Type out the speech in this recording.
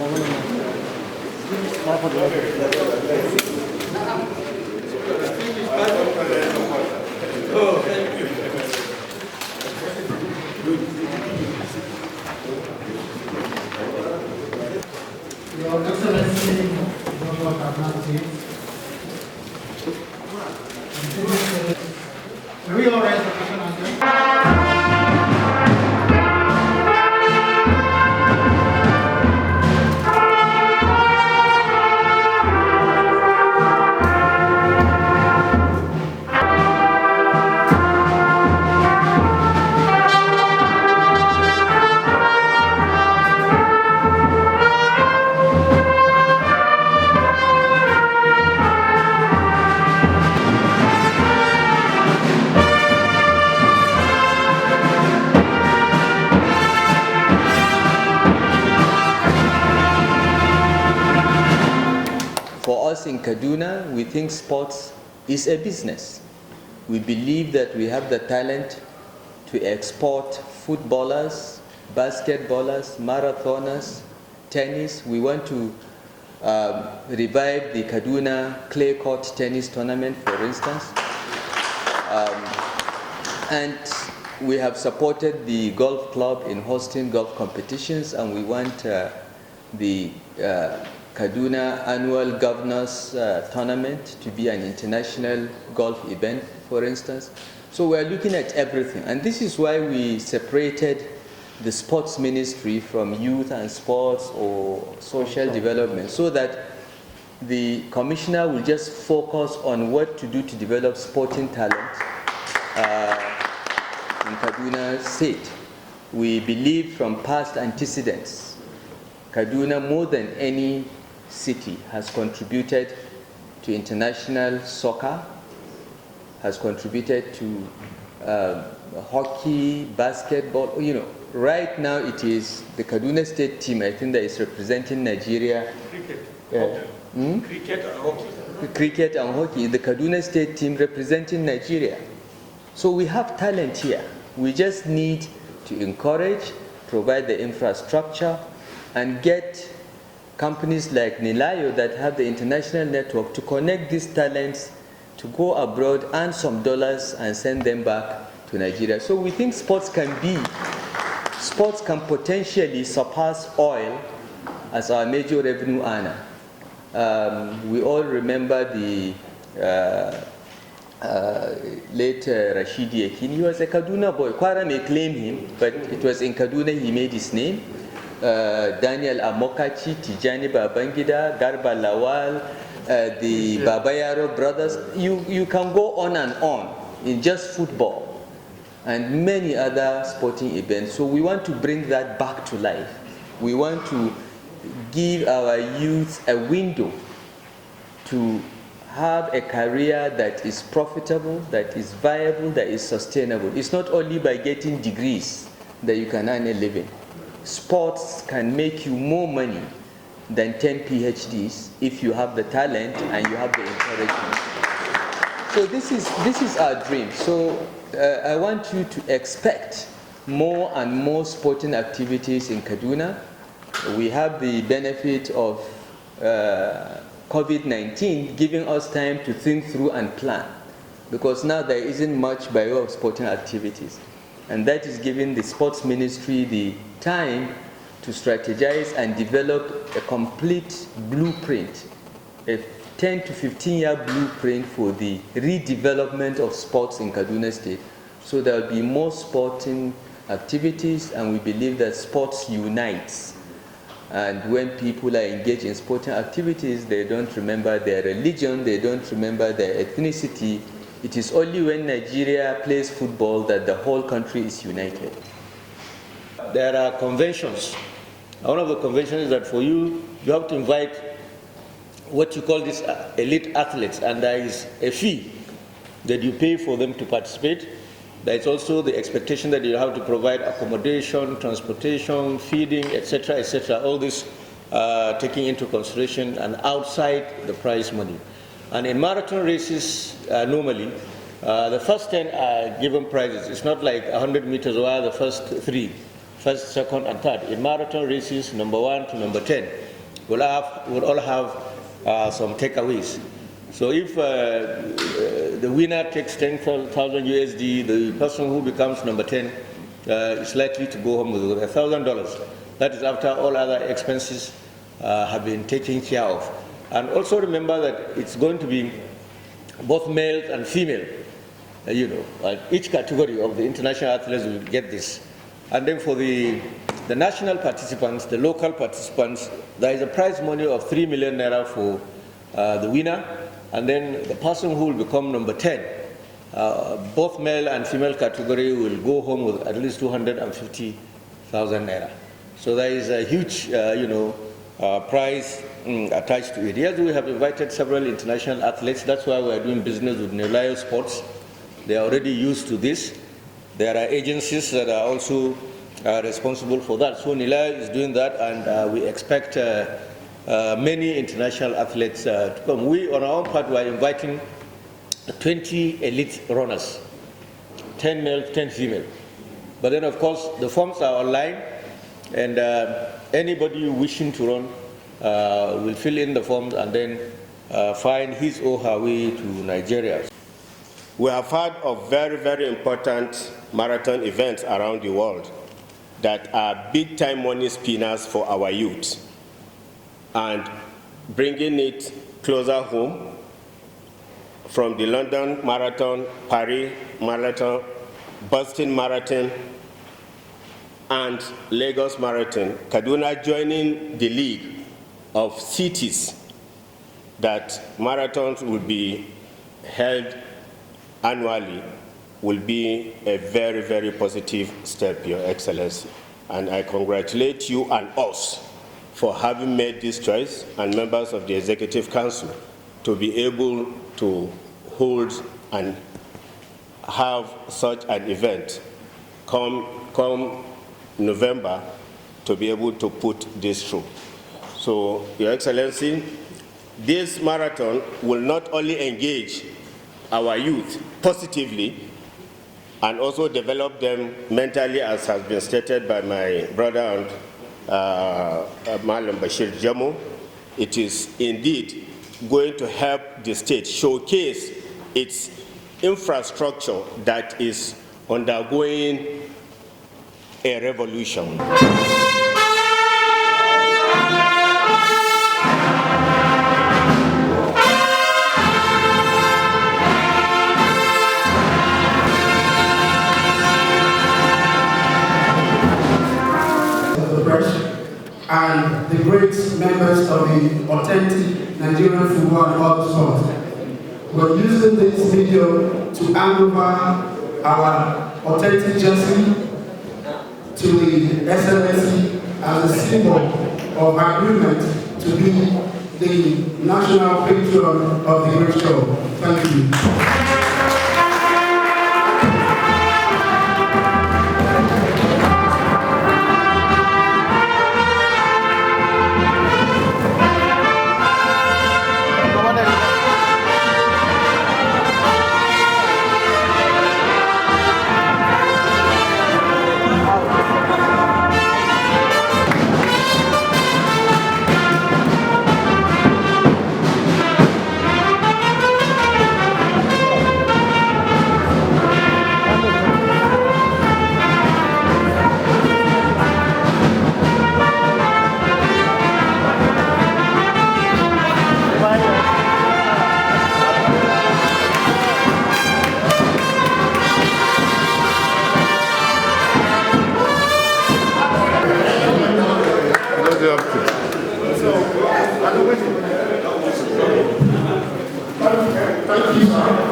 Your Excellency, Dr. Kaduna, we all rise for national anthem. For us in Kaduna, we think sports is a business. We believe that we have the talent to export footballers, basketballers, marathoners, tennis. We want to revive the Kaduna clay court tennis tournament, for instance. And we have supported the golf club in hosting golf competitions, and we want the Kaduna annual governors tournament to be an international golf event, for instance. So we're looking at everything, and this is why we separated the sports ministry from youth and sports or social development, so that the commissioner will just focus on what to do to develop sporting talent in Kaduna State. We believe from past antecedents, Kaduna, more than any city, has contributed to international soccer, has contributed to hockey, basketball. You know, right now it is the Kaduna State team, I think, that is representing Nigeria. Cricket. Cricket and hockey. Cricket and hockey. The Kaduna State team representing Nigeria. So we have talent here. We just need to encourage, provide the infrastructure, and get companies like Nilayo that have the international network to connect these talents to go abroad, earn some dollars, and send them back to Nigeria. So we think sports can potentially surpass oil as our major revenue earner. We all remember the late Rashidi Yakin. He was a Kaduna boy. Kwara may claim him, but it was in Kaduna he made his name. Daniel Amokachi, Tijani Babangida, Garba Lawal, the Babayaro brothers. You can go on and on in just football and many other sporting events. So we want to bring that back to life. We want to give our youth a window to have a career that is profitable, that is viable, that is sustainable. It's not only by getting degrees that you can earn a living. Sports can make you more money than 10 PhDs if you have the talent and you have the encouragement. So this is our dream. So I want you to expect more and more sporting activities in Kaduna. We have the benefit of COVID-19 giving us time to think through and plan, because now there isn't much by way of sporting activities. And that is giving the sports ministry the time to strategize and develop a complete blueprint, a 10 to 15-year blueprint for the redevelopment of sports in Kaduna State. So there will be more sporting activities, and we believe that sports unites. And when people are engaged in sporting activities, they don't remember their religion, they don't remember their ethnicity. It is only when Nigeria plays football that the whole country is united. There are conventions. One of the conventions is that for you have to invite what you call these elite athletes, and there is a fee that you pay for them to participate. There is also the expectation that you have to provide accommodation, transportation, feeding, etc., all this taking into consideration and outside the prize money. And in marathon races, normally, the first 10 are given prizes. It's not like 100 meters where the first 3, first, second, and third. In marathon races, number 1 to number 10 will all have some takeaways. So if the winner takes 10,000 USD, the person who becomes number 10 is likely to go home with $1,000. That is after all other expenses have been taken care of. And also remember that it's going to be both male and female. Each category of the international athletes will get this. And then for the national participants, the local participants, there is a prize money of 3 million naira for the winner, and then the person who will become number 10, both male and female category will go home with at least 250,000 naira. So there is a huge, prize attached to it. Yes, we have invited several international athletes. That's why we are doing business with Nelayo Sports. They are already used to this. There are agencies that are also responsible for that. So Nelayo is doing that, and we expect many international athletes to come. We, on our own part, we are inviting 20 elite runners, 10 male, 10 female. But then, of course, the forms are online, and anybody wishing to run will fill in the forms and then find his or her way to Nigeria. We have heard of very, very important marathon events around the world that are big-time money spinners for our youth. And bringing it closer home, from the London Marathon, Paris Marathon, Boston Marathon, and Lagos Marathon, Kaduna joining the league of cities that marathons will be held annually will be a very, very positive step, Your Excellency. And I congratulate you and us for having made this choice, and members of the Executive Council, to be able to hold and have such an event come November, to be able to put this through. So, Your Excellency, this marathon will not only engage our youth positively and also develop them mentally, as has been stated by my brother and Malam Bashir Jamo. It is indeed going to help the state showcase its infrastructure that is undergoing a revolution. And the great members of the authentic Nigerian football and other sports. We're using this video to hand over our authentic jersey to the Excellency as a symbol of agreement to be the national patron of the great show. Thank you. Thank you, sir.